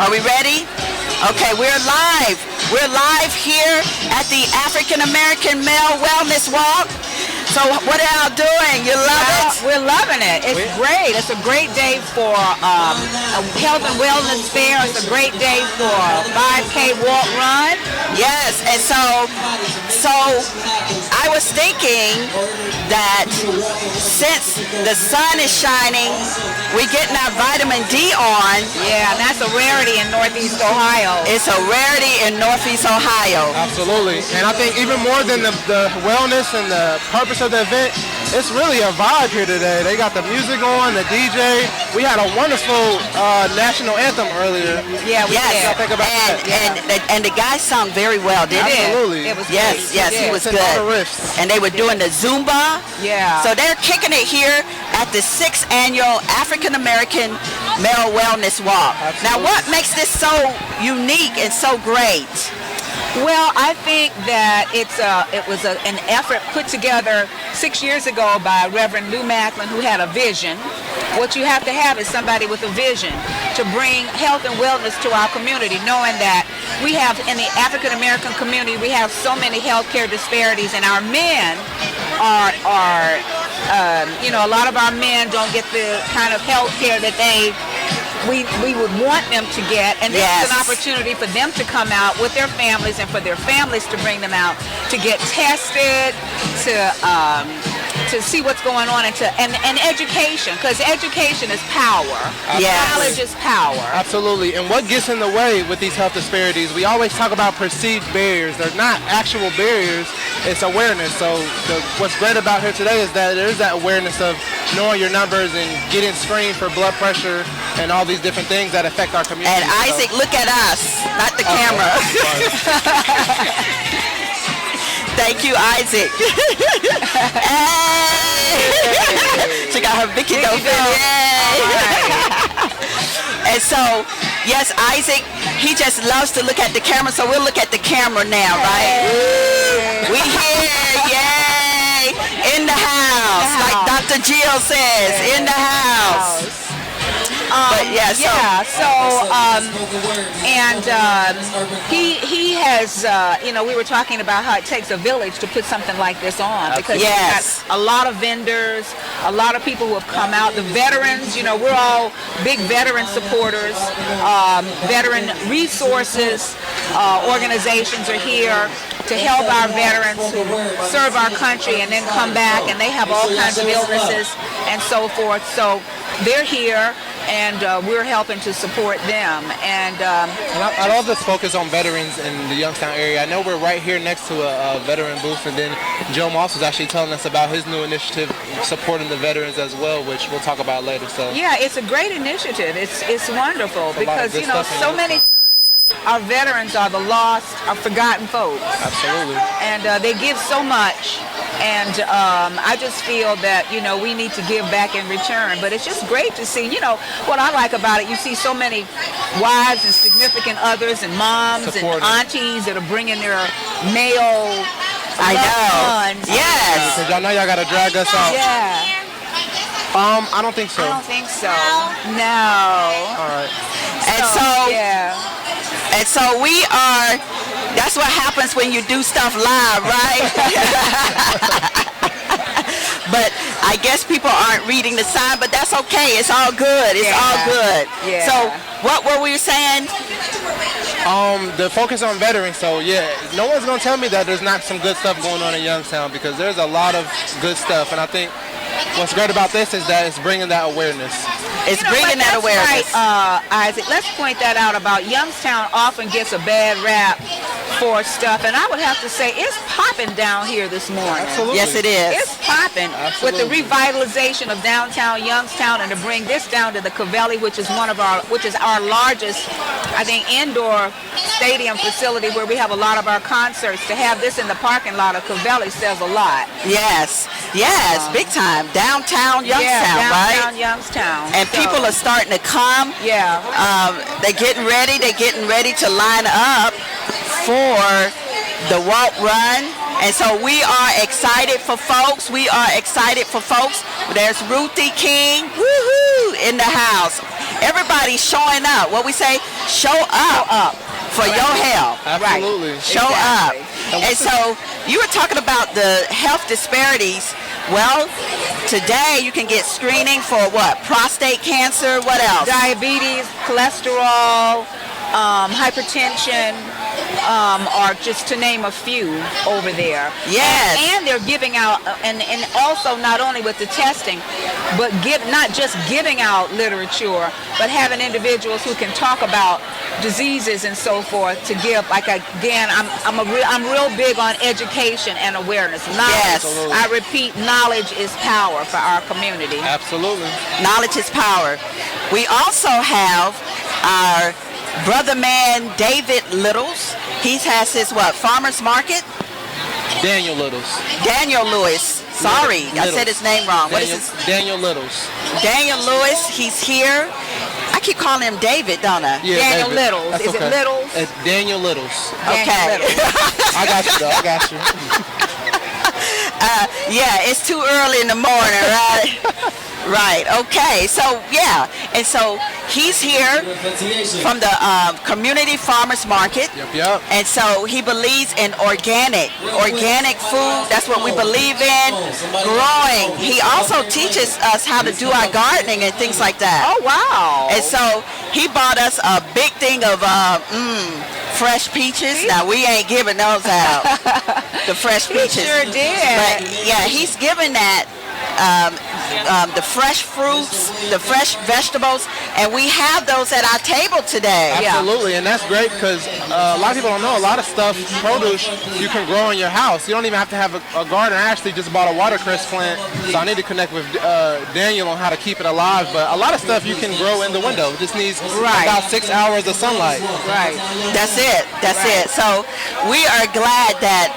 Are we ready? Okay, we're live. We're live here at the African American Male Wellness Walk. So what are y'all doing? You love it? We're loving it. It's great. It's a great day for a health and wellness fair. It's a great day for a 5K walk run. Yes, and so I was thinking that since the sun is shining, we're getting our vitamin D on. Yeah, and that's a rarity in Northeast Ohio. It's a rarity in Northeast Ohio. Absolutely. And I think even more than the wellness and the purpose of the event, it's really a vibe here today. They got the music on, the DJ. We had a wonderful national anthem earlier. Yeah, we did. Think about that. And the guy sung very well, didn't he? Absolutely. It was Yes, great. yes, he was All the good. riffs. And they were doing the Zumba. Yeah. So they're kicking it here at the 6th annual African American Male Wellness Walk. Now, what makes this so unique and so great? Well, I think that it was an effort put together 6 years ago by Reverend Lou Macklin, who had a vision. What you have to have is somebody with a vision to bring health and wellness to our community, knowing that we have, in the African American community, we have so many healthcare disparities, and our men are a lot of our men don't get the kind of health care that we would want them to get, and this is an opportunity for them to come out with their families and for their families to bring them out to get tested, to see what's going on, and education, because education is power. Knowledge is power. Absolutely. And what gets in the way with these health disparities, we always talk about perceived barriers. They're not actual barriers, it's awareness. So what's great about here today is that there is that awareness of knowing your numbers and getting screened for blood pressure and all these different things that affect our community. And Isaac, look at us, not the camera. Thank you, Isaac. Hey! She got her Vicki dough. And so, yes, Isaac, he just loves to look at the camera, so we'll look at the camera now, right? We here, yay! In the house, like Dr. Jill says, in the house. He has, we were talking about how it takes a village to put something like this on, because you've got a lot of vendors, a lot of people who have come out, the veterans, we're all big veteran supporters, veteran resources, organizations are here to help our veterans who serve our country and then come back, and they have all kinds of illnesses and so forth. So they're here, and we're helping to support them. And I love this focus on veterans in the Youngstown area. I know we're right here next to a veteran booth, and then Joe Moss was actually telling us about his new initiative supporting the veterans as well, which we'll talk about later. So yeah, it's a great initiative. It's wonderful, because so many our veterans are the lost, are forgotten folks. Absolutely. And they give so much. And I just feel that, we need to give back in return. But it's just great to see, what I like about it, you see so many wives and significant others and moms and aunties that are bringing their male sons. Yes. Because y'all know y'all got to drag us out. Yeah. I don't think so. I don't think so. No. All right. And so we are, that's what happens when you do stuff live, right? But I guess people aren't reading the sign, but that's okay. It's all good. It's all good. Yeah. So what were we saying? The focus on veterans. So no one's going to tell me that there's not some good stuff going on in Youngstown, because there's a lot of good stuff. And I think what's great about this is that it's bringing that awareness. It's bringing that awareness. Right, Isaac. Let's point that out about Youngstown. Often gets a bad rap for stuff, and I would have to say it's popping down here this morning. Absolutely. Yes, it is. It's popping with the revitalization of downtown Youngstown, and to bring this down to the Covelli, which is our largest, I think, indoor stadium facility where we have a lot of our concerts. To have this in the parking lot of Covelli says a lot. Yes, big time. Downtown Youngstown, downtown right? Youngstown. And people are starting to come. Yeah. They're getting ready to line up for the walk run. And so we are excited for folks. There's Ruthie King, woohoo, in the house. everybody's showing up. What we say, show up for your health. Absolutely. Show up. And so you were talking about the health disparities. Well, today you can get screening for what? Prostate cancer, what else? Diabetes, cholesterol, hypertension, or just to name a few over there. Yes. And they're giving out, and also not only with the testing, but not just giving out literature, but having individuals who can talk about diseases and so forth to give. Like again, I'm real big on education and awareness. Knowledge. Yes. I repeat, knowledge is power for our community. Absolutely. Knowledge is power. We also have our brother man David Littles. He has his farmers market. Daniel Littles. Daniel Lewis. Sorry, I said his name wrong. What is his? Daniel Littles. Daniel Lewis. He's here. I keep calling him David, don't I? Yeah, Daniel David. Littles. That's Is it Littles? It's Daniel Littles. Okay. I got you though. I got you. Yeah, it's too early in the morning, right? Right. Okay. So yeah, and so he's here from the community farmers market. Yep. And so he believes in organic food. That's what we believe in. Growing. He also teaches us how to do our gardening and things like that. Oh wow! And so he bought us a big thing of fresh peaches. Now we ain't giving those out. The fresh peaches. He sure did. But yeah, he's giving that. The fresh fruits, the fresh vegetables, and we have those at our table today. Absolutely, and that's great because a lot of people don't know a lot of stuff, produce, you can grow in your house. You don't even have to have a garden. I actually just bought a watercress plant, so I need to connect with Daniel on how to keep it alive. But a lot of stuff you can grow in the window. It just needs about 6 hours of sunlight. Right. That's it. That's it. So we are glad that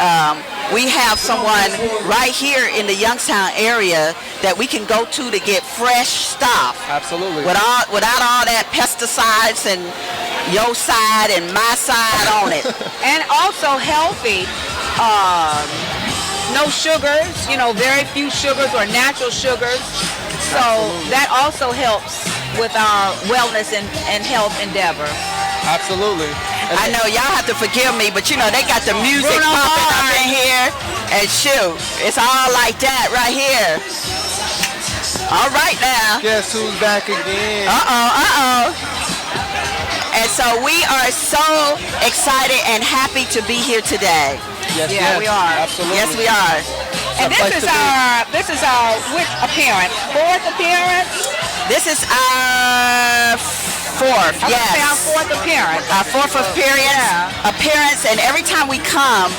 we have someone right here in the Youngstown area that we can go to get fresh stuff. Absolutely. Without all that pesticides and your side and my side on it. And also healthy. No sugars, very few sugars or natural sugars. So that also helps with our wellness and health endeavor. Absolutely. I know y'all have to forgive me, but they got the music Bruno pumping up Mars. in here, and shoot, it's all like that right here. All right now. Guess who's back again? And so we are so excited and happy to be here today. Yes, Yeah, we are. Absolutely. Yes, we are. And this is our which appearance? Fourth appearance? This is our fourth. I would say our Yes. fourth appearance. Our fourth appearance, and every time we come,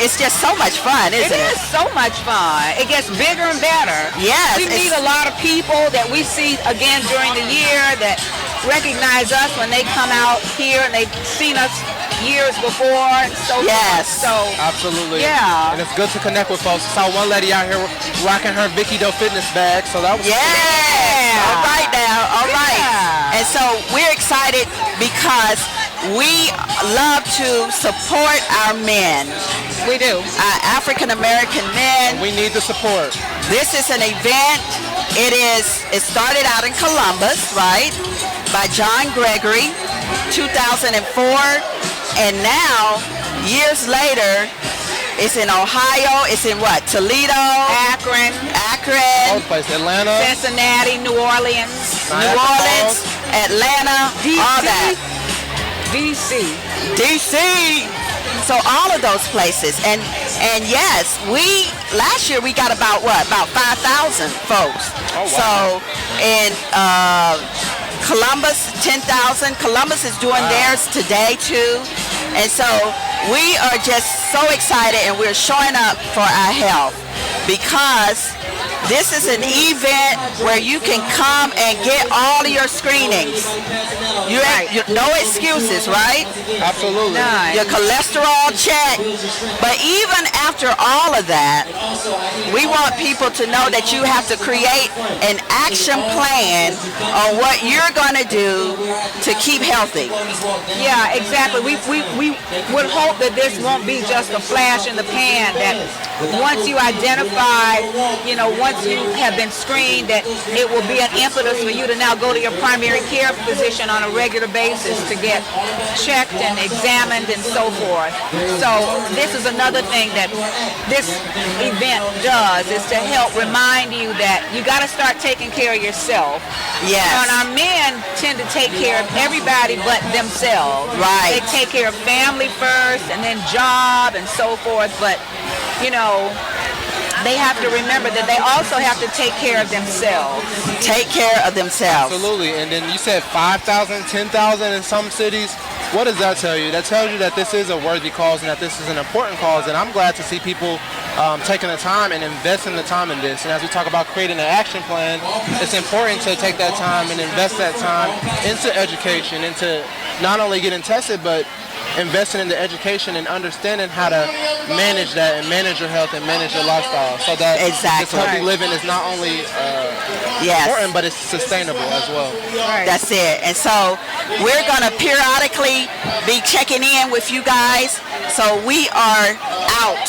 it's just so much fun, isn't It it? is so much fun. It gets bigger and better. Yes, We it's- meet a lot of people that we see again during the year that recognize us when they come out here and they've seen us years before and so Yes. forth. So Absolutely. Yeah. And it's good to connect with folks. I saw one lady out here rocking her Vicki fitness bag, so that was All right now. All right. Yeah. And so we're excited because we love to support our men, we do. our African American men. we need the support. This is an event. It started out in Columbus, right? By John Gregory, 2004. And now, years later, it's in Ohio. It's in what? Toledo, Akron, All the place, Atlanta. Cincinnati, New Orleans, New Orleans, Atlanta, all that. DC. DC. So all of those places. And yes, last year we got about 5,000 folks. Oh, wow. So in Columbus, 10,000. Columbus is doing theirs today too. And so we are just so excited, and we're showing up for our health because this is an event where you can come and get all of your screenings. No excuses, right? Absolutely. None. Your cholesterol check. But even after all of that, we want people to know that you have to create an action plan on what you're going to do to keep healthy. Yeah, exactly. We would hope that this won't be just a flash in the pan, that once you identify, once you have been screened, that it will be an impetus for you to now go to your primary care physician on a regular basis to get checked and examined and so forth. So this is another thing that this event does, is to help remind you that you got to start taking care of yourself. Yes. And our men tend to take care of everybody but themselves. Right. They take care of family first and then job and so forth, but they have to remember that they also have to take care of themselves. Take care of themselves. Absolutely. And then you said 5,000, 10,000 in some cities. What does that tell you? That tells you that this is a worthy cause and that this is an important cause. And I'm glad to see people taking the time and investing the time in this. And as we talk about creating an action plan, it's important to take that time and invest that time into education, into not only getting tested, but investing in the education and understanding how to manage that and manage your health and manage your lifestyle, so that this healthy living is not only important, but it's sustainable as well. Right. That's it. And so we're going to periodically be checking in with you guys. So we are out.